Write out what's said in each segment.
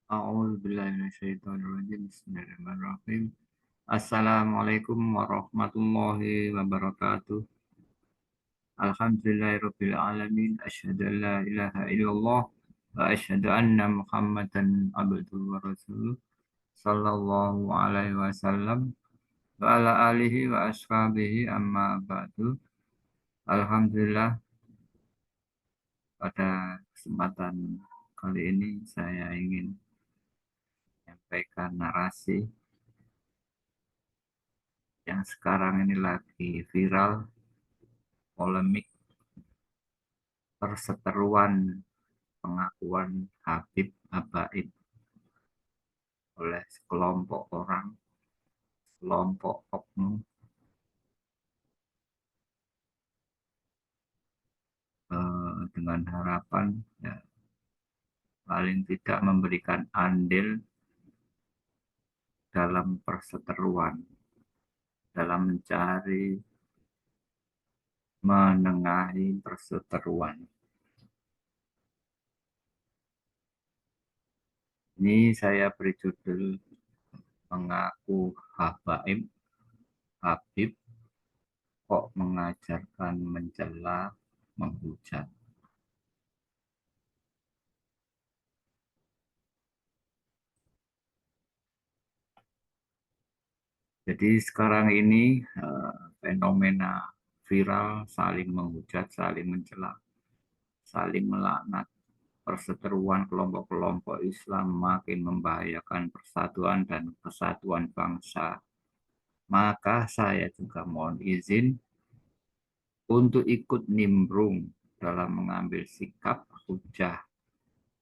A'udzubillahiminasyaitonirrajim. Bismillahirrahmanirrahim. Assalamualaikum warahmatullahi wabarakatuh. Alhamdulillahirabbil alamin. Asyhadu an la ilaha illallah wa asyhadu anna Muhammadan abduhu wa rasuluh. Sallallahu alaihi wasallam wa ala alihi wa ashabihi amma ba'du. Alhamdulillah, pada kesempatan kali ini saya ingin menyampaikan narasi yang sekarang ini lagi viral, polemik perseteruan pengakuan Habib Habaib oleh sekelompok orang, kelompok oknum, dengan harapan ya, paling tidak memberikan andil dalam perseteruan, dalam mencari menengahi perseteruan. Ini saya beri judul mengaku Habaib, Habib kok mengajarkan mencela, menghujat. Jadi sekarang ini fenomena viral saling menghujat, saling mencela, saling melaknat, perseteruan kelompok-kelompok Islam makin membahayakan persatuan dan kesatuan bangsa. Maka saya juga mohon izin untuk ikut nimbrung dalam mengambil sikap hujah,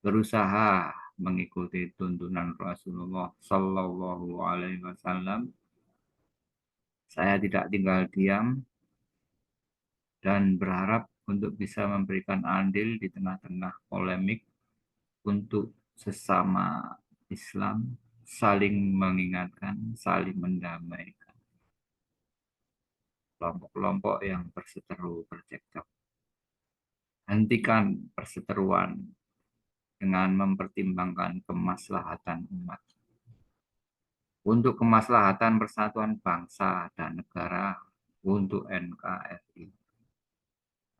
berusaha mengikuti tuntunan Rasulullah Sallallahu Alaihi Wasallam. Saya tidak tinggal diam dan berharap untuk bisa memberikan andil di tengah-tengah polemik untuk sesama Islam, saling mengingatkan, saling mendamaikan kelompok-kelompok yang berseteru bercekcok. Hentikan perseteruan dengan mempertimbangkan kemaslahatan umat. Untuk kemaslahatan persatuan bangsa dan negara, untuk NKRI.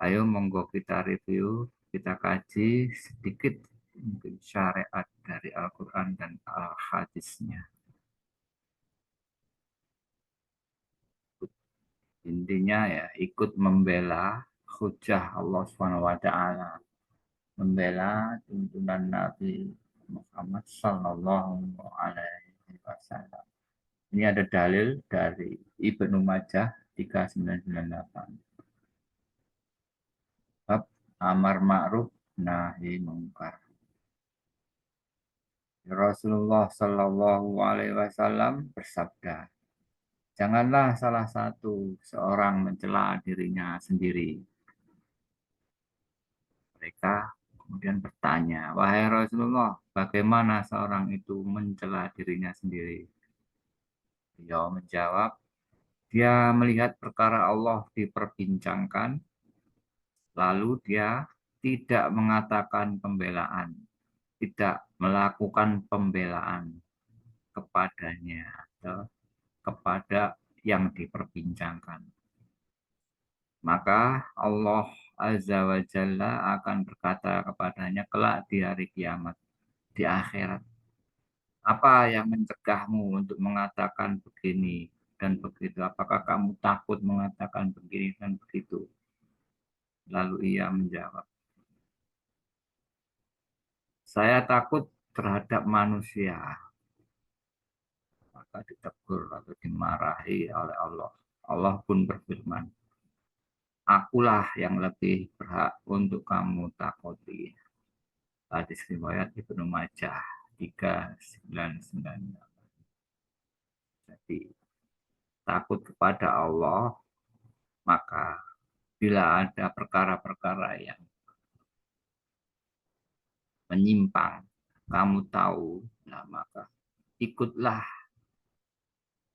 Ayo monggo kita review, kita kaji sedikit mungkin syariat dari Al-Quran dan Al-Hadisnya. Intinya ya ikut membela hujah Allah SWT, membela tuntunan Nabi Muhammad Sallallahu Alaihi Wasallam. Ini ada dalil dari Ibnu Majah 3998. Bab amar ma'ruf nahi mungkar. Rasulullah Sallallahu Alaihi Wasallam bersabda, janganlah salah satu seorang mencela dirinya sendiri. Mereka kemudian bertanya, wahai Rasulullah, bagaimana seorang itu mencela dirinya sendiri? Beliau menjawab, dia melihat perkara Allah diperbincangkan, lalu dia tidak mengatakan pembelaan, tidak melakukan pembelaan kepadanya atau kepada yang diperbincangkan. Maka Allah Azza wa Jalla akan berkata kepadanya kelak di hari kiamat, di akhirat. Apa yang mencegahmu untuk mengatakan begini dan begitu? Apakah kamu takut mengatakan begini dan begitu? Lalu ia menjawab, saya takut terhadap manusia. Maka ditegur atau dimarahi oleh Allah. Allah pun berfirman, akulah yang lebih berhak untuk kamu takuti. Hadis riwayat Ibnu Majah 3998. Jadi takut kepada Allah, maka bila ada perkara-perkara yang menyimpang, kamu tahu, nah maka ikutlah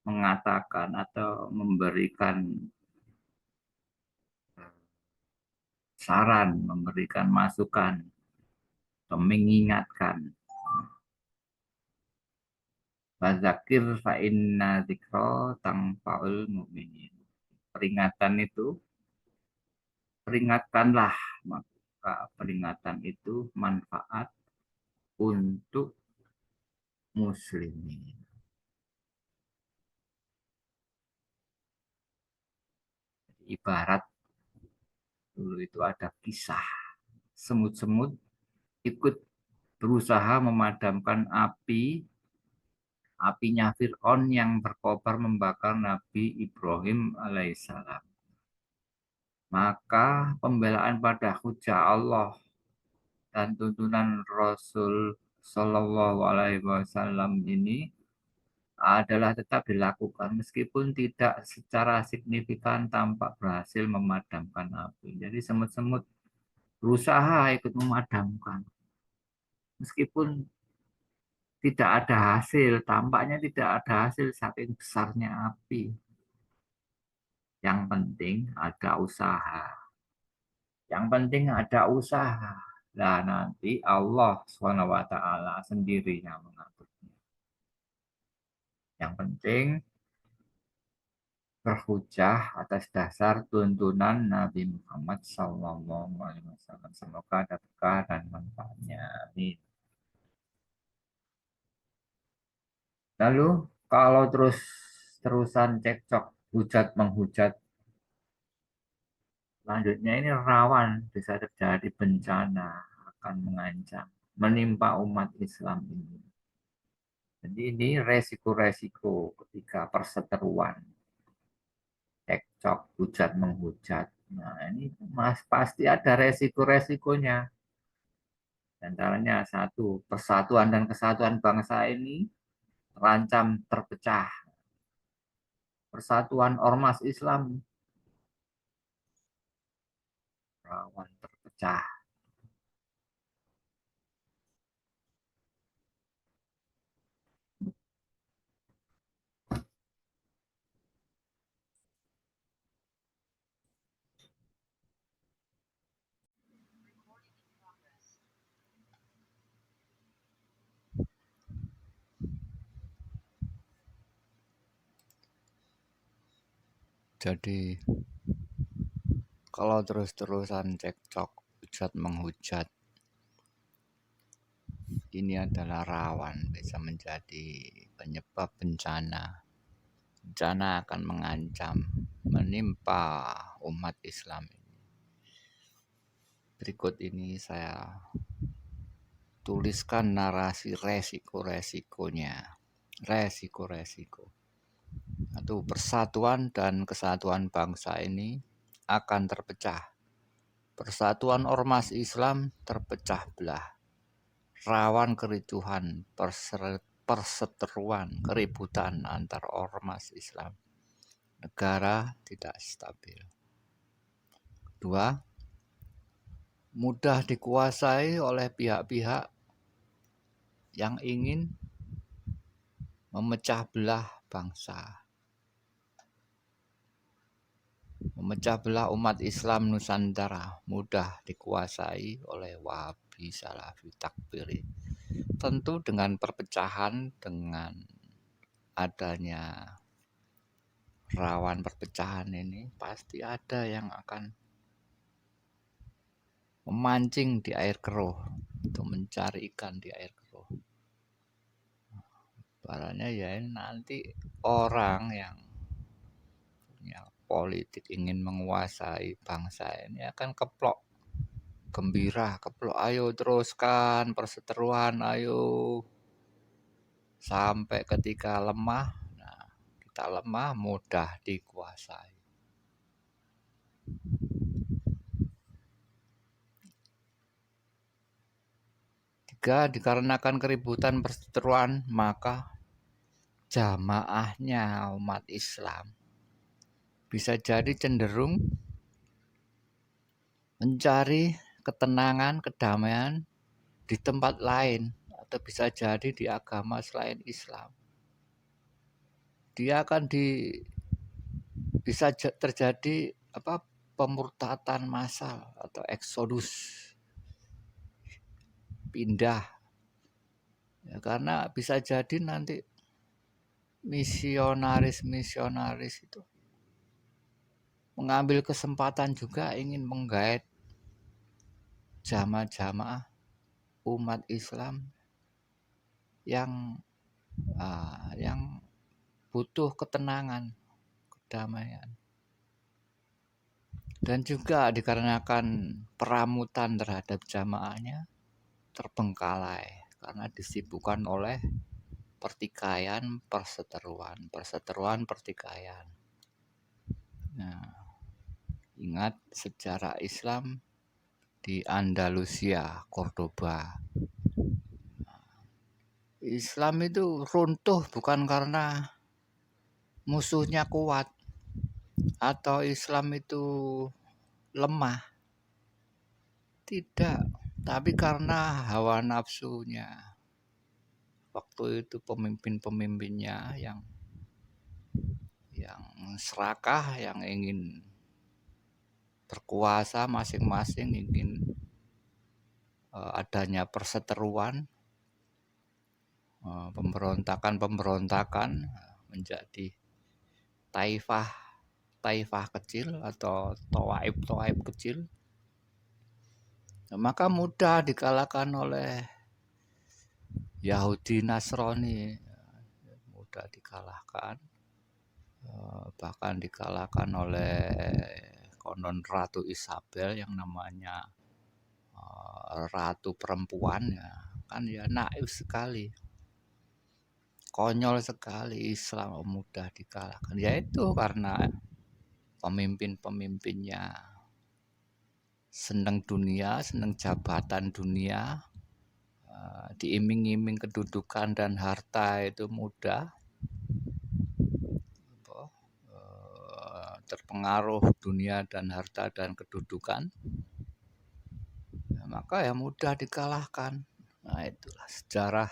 mengatakan atau memberikan saran, memberikan masukan, atau mengingatkan Fadzakir fa inna dzikra tanfa'ul mu'minin. Peringatan itu, peringatkanlah, maka peringatan itu manfaat untuk muslimin. Ibarat dulu itu ada kisah semut-semut ikut berusaha memadamkan apinya Fir'aun yang berkobar membakar Nabi Ibrahim alaihissalam. Maka pembelaan pada hujah Allah dan tuntunan Rasul Shallallahu Alaihi Wasallam ini adalah tetap dilakukan meskipun tidak secara signifikan tampak berhasil memadamkan api. Jadi semut-semut berusaha ikut memadamkan meskipun tidak ada hasil, tampaknya tidak ada hasil saking besarnya api. Yang penting ada usaha. Yang penting ada usaha. Nah, nanti Allah SWT sendiri yang mengaturnya. Yang penting berhujah atas dasar tuntunan Nabi Muhammad SAW. Semoga ada berkah dan manfaatnya. Amin. Lalu kalau terusan cekcok, hujat menghujat, selanjutnya ini rawan bisa terjadi bencana akan mengancam menimpa umat Islam ini. Jadi ini resiko-resiko ketika perseteruan, cekcok, hujat menghujat. Nah ini pasti ada resiko-resikonya. Antaranya satu, persatuan dan kesatuan bangsa ini terancam terpecah. Persatuan ormas Islam rawan terpecah. Jadi kalau terus-terusan cekcok, hujat menghujat, ini adalah rawan bisa menjadi penyebab bencana. Bencana akan mengancam, menimpa umat Islam. Berikut ini saya tuliskan narasi resiko-resikonya. Resiko-resiko. Satu, persatuan dan kesatuan bangsa ini akan terpecah. Persatuan ormas Islam terpecah belah. Rawan kericuhan, perseteruan, keributan antar ormas Islam. Negara tidak stabil. Dua, mudah dikuasai oleh pihak-pihak yang ingin memecah belah bangsa. Memecah belah umat Islam Nusantara mudah dikuasai oleh Wahabi, Salafi, Takfiri. Tentu dengan perpecahan, dengan adanya rawan perpecahan ini pasti ada yang akan memancing di air keruh untuk mencari ikan di air keruh. Barangnya ya nanti orang yang punya politik ingin menguasai bangsa ini akan keplok gembira, keplok ayo teruskan perseteruan, ayo sampai ketika lemah. Nah, kita lemah mudah dikuasai. Tiga, dikarenakan keributan perseteruan, maka jamaahnya umat Islam bisa jadi cenderung mencari ketenangan, kedamaian di tempat lain atau bisa jadi di agama selain Islam. Dia akan bisa terjadi pemurtatan massal atau eksodus, pindah. Ya, karena bisa jadi nanti misionaris itu mengambil kesempatan juga ingin menggait jamaah-jamaah umat Islam yang butuh ketenangan, kedamaian. Dan juga dikarenakan peramutan terhadap jamaahnya terbengkalai karena disibukkan oleh pertikaian, perseteruan pertikaian. Nah, ingat sejarah Islam di Andalusia, Cordoba. Islam itu runtuh bukan karena musuhnya kuat atau Islam itu lemah. Tidak, tapi karena hawa nafsunya. Waktu itu pemimpin-pemimpinnya yang serakah, yang ingin berkuasa masing-masing, ingin adanya perseteruan, pemberontakan menjadi taifah kecil atau toaib kecil. Maka mudah dikalahkan oleh Yahudi Nasrani, mudah dikalahkan, bahkan dikalahkan oleh konon Ratu Isabel yang namanya ratu perempuan, ya kan, ya naif sekali, konyol sekali. Islam mudah dikalahkan, yaitu karena pemimpin-pemimpinnya senang dunia, senang jabatan dunia, diiming-iming kedudukan dan harta itu mudah, terpengaruh dunia dan harta dan kedudukan, maka ya mudah dikalahkan. Nah, itulah sejarah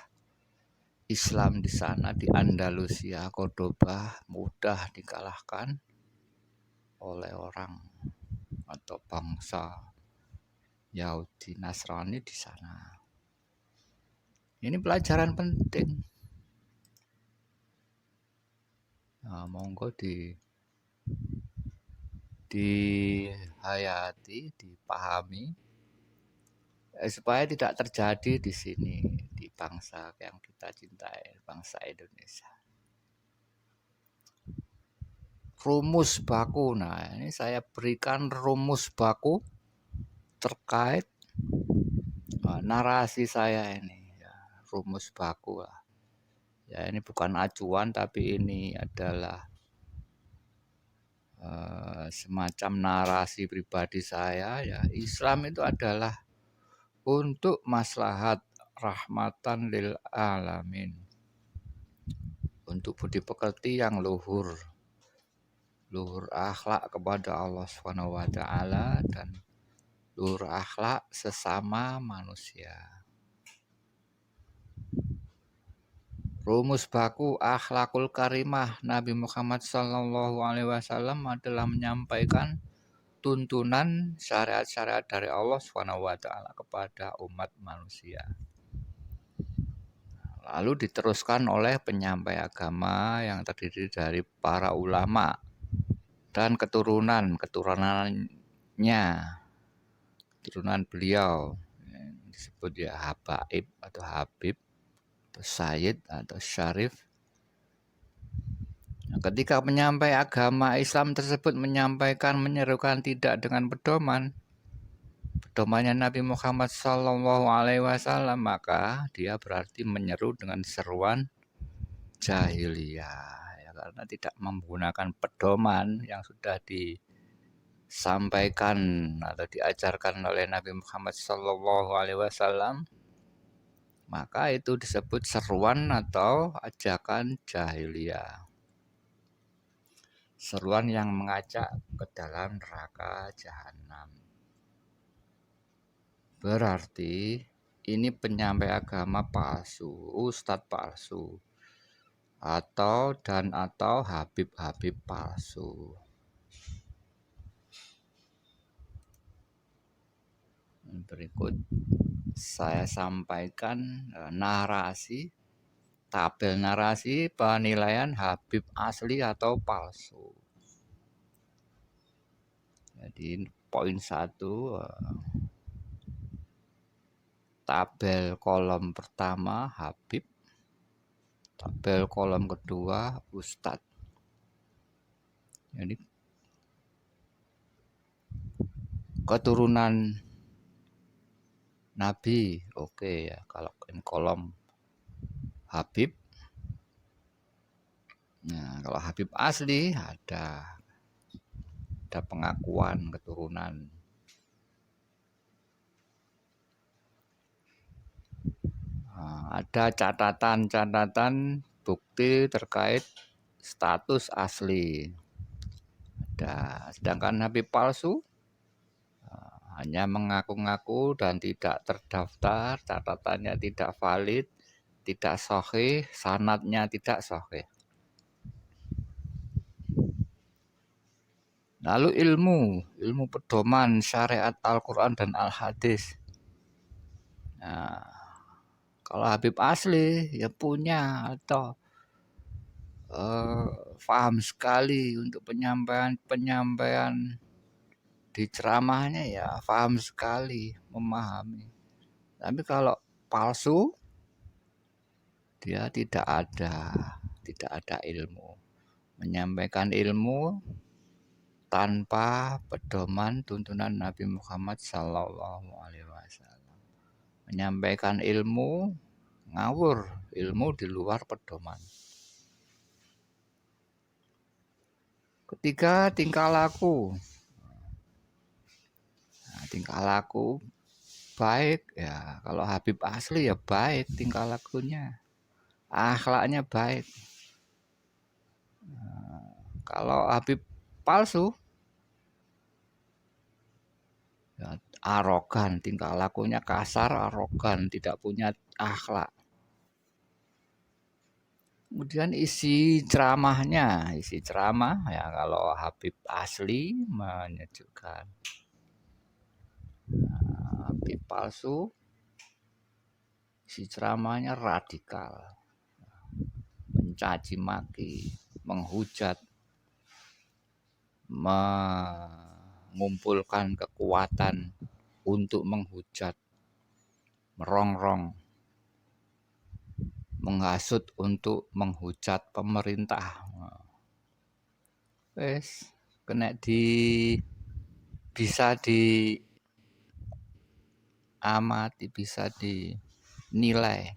Islam di sana, di Andalusia, Cordoba, mudah dikalahkan oleh orang atau bangsa Yahudi Nasrani di sana. Ini pelajaran penting. Nah, monggo dihayati, dipahami, supaya tidak terjadi di sini, di bangsa yang kita cintai, bangsa Indonesia. Rumus baku. Nah, ini saya berikan rumus baku terkait narasi saya ini. Ya, rumus baku lah. Ya, ini bukan acuan, tapi ini adalah semacam narasi pribadi saya. Ya, Islam itu adalah untuk maslahat, rahmatan lil alamin, untuk budi pekerti yang luhur akhlak kepada Allah SWT dan luhur akhlak sesama manusia. Rumus baku akhlakul karimah Nabi Muhammad SAW adalah menyampaikan tuntunan syariat-syariat dari Allah SWT kepada umat manusia. Lalu diteruskan oleh penyampai agama yang terdiri dari para ulama dan keturunannya, keturunan beliau, disebut ya habaib atau habib atau sayyid atau syarif. Nah, ketika penyampai agama Islam tersebut menyerukan tidak dengan pedomannya Nabi Muhammad SAW, maka dia berarti menyeru dengan seruan jahiliyah, ya, karena tidak menggunakan pedoman yang sudah disampaikan atau diajarkan oleh Nabi Muhammad SAW, maka itu disebut seruan atau ajakan jahiliyah, seruan yang mengajak ke dalam neraka jahanam. Berarti ini penyampai agama palsu, ustadz palsu, atau habib-habib palsu. Berikut saya sampaikan narasi tabel narasi penilaian Habib asli atau palsu. Jadi poin 1, tabel kolom pertama Habib, tabel kolom kedua Ustadz. Jadi keturunan Nabi, oke ya. Kalau kolom Habib, nah kalau Habib asli ada pengakuan keturunan. Nah, ada catatan bukti terkait status asli. Sedangkan Habib palsu hanya mengaku-ngaku dan tidak terdaftar, catatannya tidak valid, tidak sahih, sanadnya tidak sahih. Lalu ilmu pedoman syariat Al-Quran dan Al-Hadis. Nah, kalau Habib asli ya punya atau paham sekali untuk penyampaian di ceramahnya, ya paham sekali, memahami. Tapi kalau palsu dia tidak ada ilmu, menyampaikan ilmu tanpa pedoman tuntunan Nabi Muhammad SAW, menyampaikan ilmu ngawur, ilmu di luar pedoman. Ketiga, tingkah laku. Nah, tingkah laku baik ya, kalau Habib asli ya baik tingkah lakunya, akhlaknya baik. Nah, kalau Habib palsu ya, arogan, tingkah lakunya kasar, arogan, tidak punya akhlak. Kemudian isi ceramah ya, kalau Habib asli menyejukkan. Nah, Habib palsu isi ceramahnya radikal, mencaci maki, menghujat, mengumpulkan kekuatan untuk menghujat, merongrong, menghasut untuk menghujat pemerintah. Wes kena bisa diamati, bisa dinilai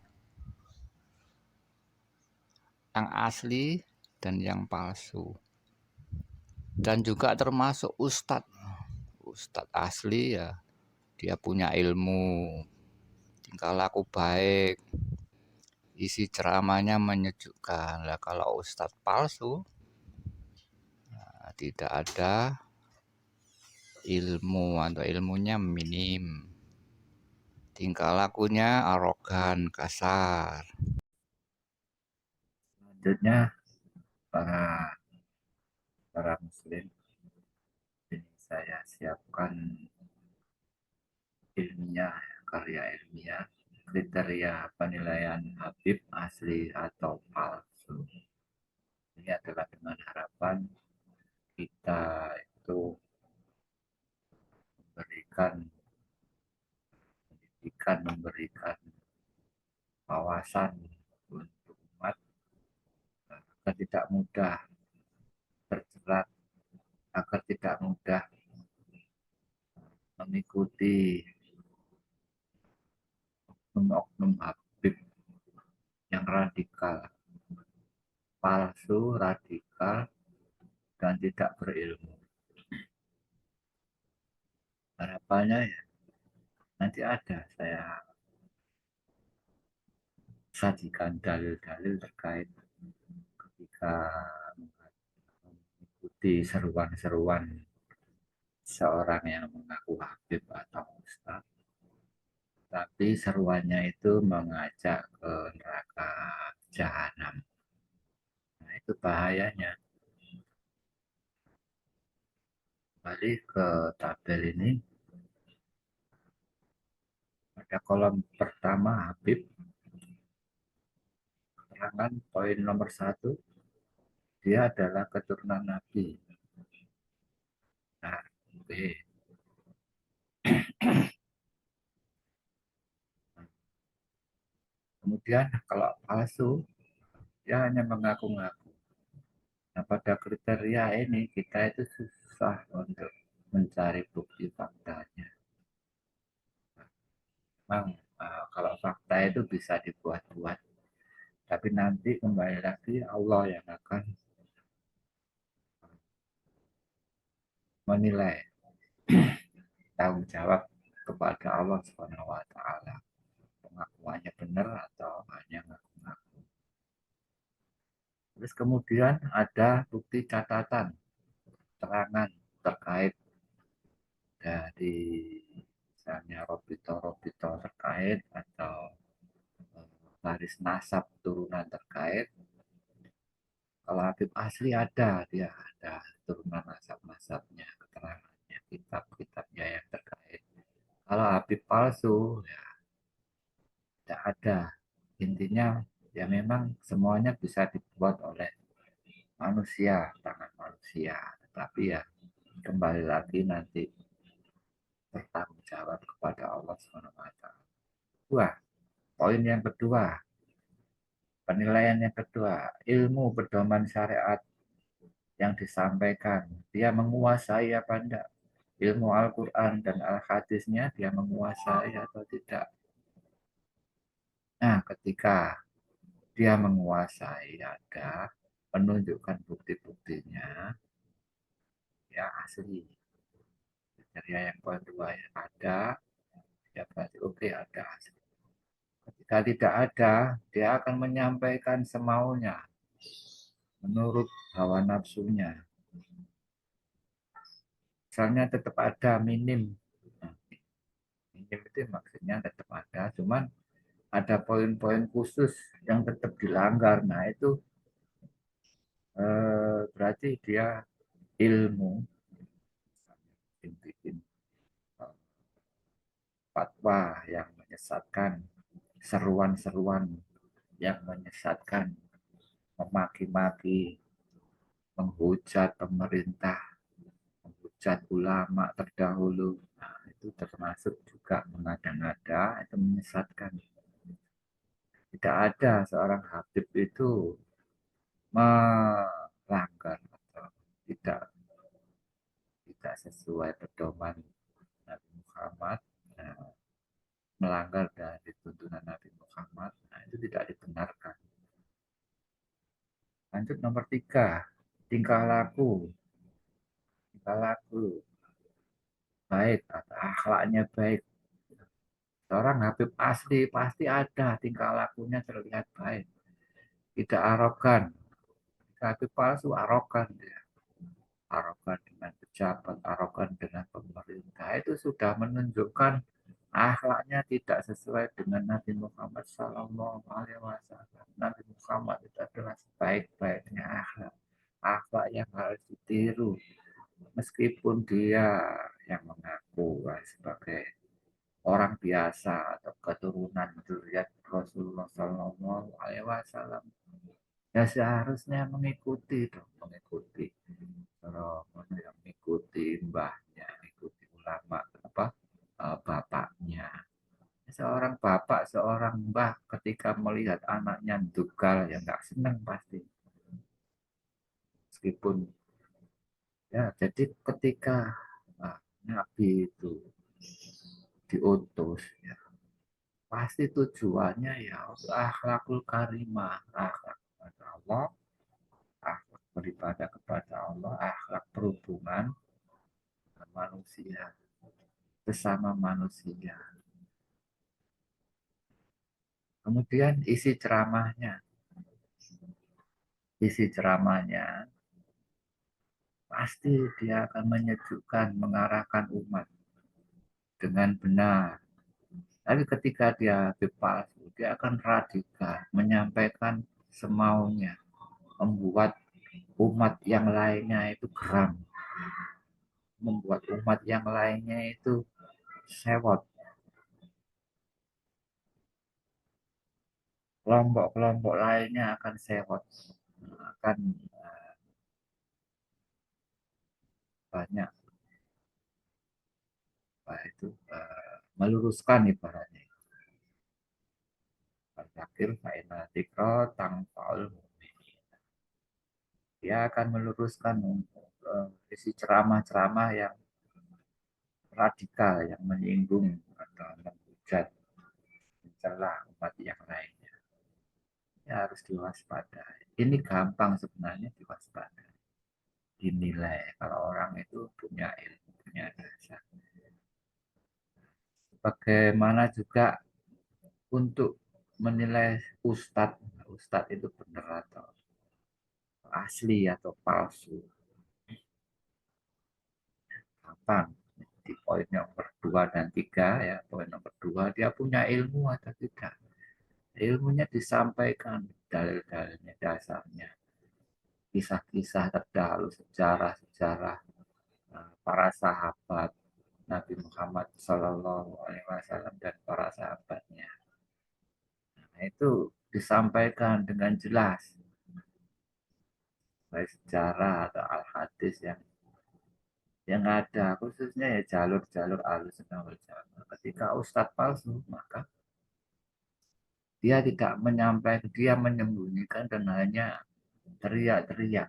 yang asli dan yang palsu. Dan juga termasuk ustadz asli ya, dia punya ilmu, tingkah laku baik, isi ceramahnya menyejukkan. Lah kalau ustadz palsu nah, tidak ada ilmu atau ilmunya minim, tingkah lakunya arogan, kasar. Selanjutnya para muslim, ini saya siapkan ilmiah, karya ilmiah, kriteria penilaian Habib asli atau palsu. Ini adalah dengan harapan kita itu memberikan wawasan untuk umat agar tidak mudah terjerat, agar tidak mudah mengikuti oknum Habib yang radikal, palsu, radikal, dan tidak berilmu. Harapannya ya nanti ada saya sajikan dalil-dalil terkait ketika mengikuti seruan-seruan seorang yang mengaku Habib atau Ustaz, tapi seruannya itu mengajak ke neraka jahanam. Nah, itu bahayanya. Balik ke tabel ini, pada kolom pertama Habib, keterangan poin nomor 1, dia adalah keturunan Nabi. Nah, oke. Kemudian kalau palsu, dia hanya mengaku-ngaku. Nah, pada kriteria ini kita itu susah untuk mencari bukti faktanya. Memang kalau fakta itu bisa dibuat-buat, tapi nanti kembali lagi Allah yang akan menilai, tanggung jawab kepada Allah Subhanahu wa taala. Pengakuannya benar atau hanya ngaku-ngaku. Terus kemudian ada bukti catatan, keterangan terkait dari misalnya robito-robito terkait atau garis nasab turunan terkait. Kalau Habib asli ada, dia ada turunan nasab-nasabnya, keterangannya, kitab-kitabnya yang terkait. Kalau Habib palsu, ya tidak ada. Intinya ya memang semuanya bisa dibuat oleh manusia, tangan manusia. Tetapi ya kembali lagi nanti bertanggung jawab kepada Allah SWT. Wah, poin yang kedua, penilaian yang kedua, ilmu pedoman syariat yang disampaikan, dia menguasai apa enggak? Ilmu Al-Quran dan Al-Hadisnya dia menguasai atau tidak? Nah, ketika dia menguasai, ada menunjukkan bukti-buktinya, ya asli. Kriteria yang kedua ya ada, ya berarti oke ada asli. Ketika tidak ada, dia akan menyampaikan semaunya menurut hawa nafsunya. Misalnya tetap ada minim. Minim itu maksudnya tetap ada, cuman ada poin-poin khusus yang tetap dilanggar. Nah, itu berarti dia ilmu bikin fatwa yang menyesatkan, seruan-seruan yang menyesatkan, memaki-maki, menghujat pemerintah, menghujat ulama terdahulu. Nah, itu termasuk juga mengada-ngada, itu menyesatkan. Tidak ada seorang Habib itu melanggar atau tidak sesuai pedoman Nabi Muhammad, nah, melanggar dari tuntunan Nabi Muhammad, nah itu tidak dibenarkan. Lanjut nomor 3, tingkah laku. Tingkah laku baik atau akhlaknya baik. Seorang Habib asli pasti ada tingkah lakunya terlihat baik. Tidak arogan. Habib palsu arogan dia. Arogan dengan pejabat, arogan dengan pemerintah. Itu sudah menunjukkan akhlaknya tidak sesuai dengan Nabi Muhammad Sallallahu Alaihi Wasallam. Nabi Muhammad itu adalah sebaik-baiknya akhlak, akhlak yang harus ditiru. Meskipun dia yang mengaku sebagai orang biasa atau keturunan zuriat Rasulullah Sallallahu Alaihi Wasallam, ya seharusnya mengikuti dong, mengikuti kalau yang mengikuti mbahnya, mengikuti ulama apa bapaknya. Seorang bapak, seorang mbah ketika melihat anaknya dugal ya nggak senang pasti. Meskipun ya jadi ketika Nabi itu diutus ya pasti tujuannya ya untuk akhlakul karimah, akhlak kepada Allah, akhlak beribadah kepada Allah, akhlak berhubungan dengan manusia, sesama manusia. Kemudian isi ceramahnya pasti dia akan menyejukkan, mengarahkan umat dengan benar. Tapi ketika dia bebas, dia akan radikal, menyampaikan semaunya, membuat umat yang lainnya itu geram, membuat umat yang lainnya itu sewot, kelompok-kelompok lainnya akan sewot, akan banyak meluruskan ibaratnya. Al-Fakir fa'inal dzikra tanfa'ul mu'minin. Dia akan meluruskan isi ceramah-ceramah yang radikal, yang menyinggung atau menghujat, mencela umat yang lainnya. Ya harus diwaspadai. Ini gampang sebenarnya diwaspadai. Dinilai kalau orang itu punya ilmu, punya dasar. Bagaimana juga untuk menilai ustadz itu benar atau asli atau palsu. Gampang. Di poin nomor 2 dan 3 ya, poin nomor 2 dia punya ilmu atau tidak. Ilmunya disampaikan, dalil-dalilnya, dasarnya, kisah-kisah terdahulu, sejarah-sejarah para sahabat Nabi Muhammad Shallallahu Alaihi Wasallam dan para sahabatnya. Nah, itu disampaikan dengan jelas, baik sejarah atau al-hadis yang ada, khususnya ya jalur-jalur alusunnah wal jamaah. Ketika ustadz palsu, maka dia tidak menyampaikan, dia menyembunyikan dan hanya teriak-teriak,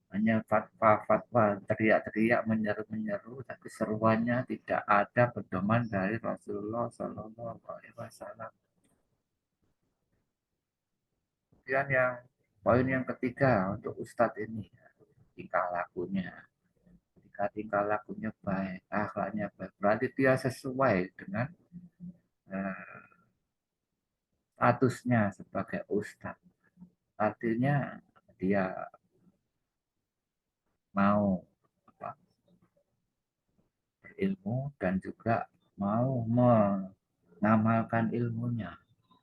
hanya fatwa-fatwa, teriak-teriak, menyeru-menyeru, tapi seruannya tidak ada pedoman dari Rasulullah Shallallahu Alaihi Wasallam. Kemudian poin yang ketiga untuk ustadz ini, tingkah lakunya. Jika tingkah lakunya baik, akhlaknya baik, berarti dia sesuai dengan statusnya sebagai ustadz. Artinya dia mau berilmu dan juga mau mengamalkan ilmunya.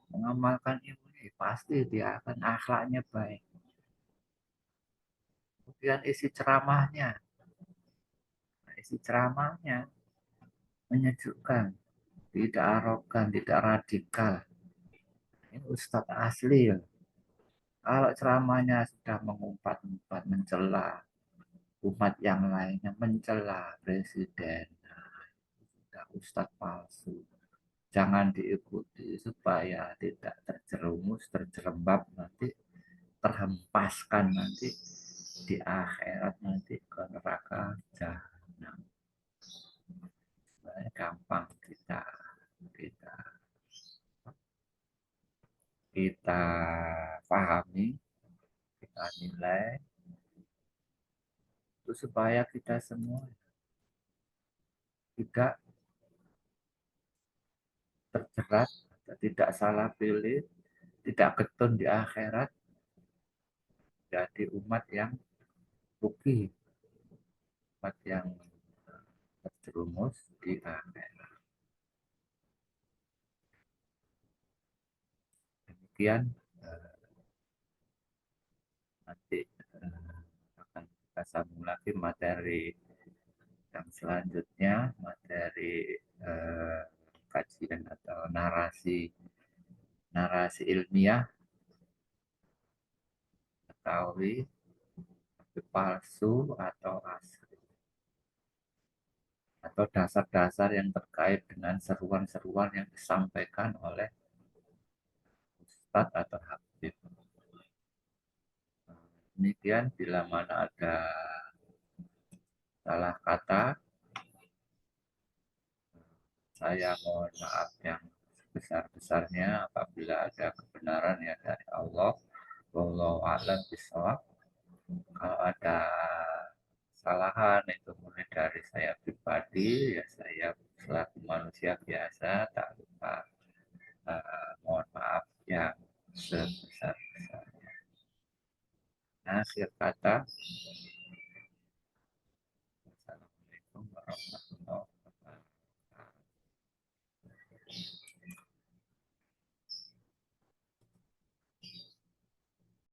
Mengamalkan ilmunya pasti dia akan akhlaknya baik. Kemudian isi ceramahnya menyejukkan, tidak arogan, tidak radikal. Ini ustadz asli ya. Kalau ceramahnya sudah mengumpat-umpat, mencela umat yang lainnya, mencela presiden, sudah ustadz palsu. Jangan diikuti supaya tidak terjerumus, terjerembab nanti, terhempaskan nanti di akhirat nanti ke neraka jahanam. Gampang kita kita kita pahami, kita nilai itu supaya kita semua tidak terjerat, tidak salah pilih, tidak ketun di akhirat, jadi umat yang rugi, umat yang terjerumus di akhirat. Demikian nanti akan kita sambung lagi materi yang selanjutnya, materi kajian atau narasi ilmiah, ketahui palsu atau asli, atau dasar-dasar yang terkait dengan seruan-seruan yang disampaikan oleh ustadz atau habib. Demikian, bila mana ada salah kata, saya mohon maaf yang sebesar-besarnya. Apabila ada kebenaran yang dari Allah, wallahu a'lam bishawab. Kalau ada kesalahan itu mulai dari saya pribadi, ya saya selaku manusia biasa tak lupa mohon maaf yang sebesar-besarnya. Akhir kata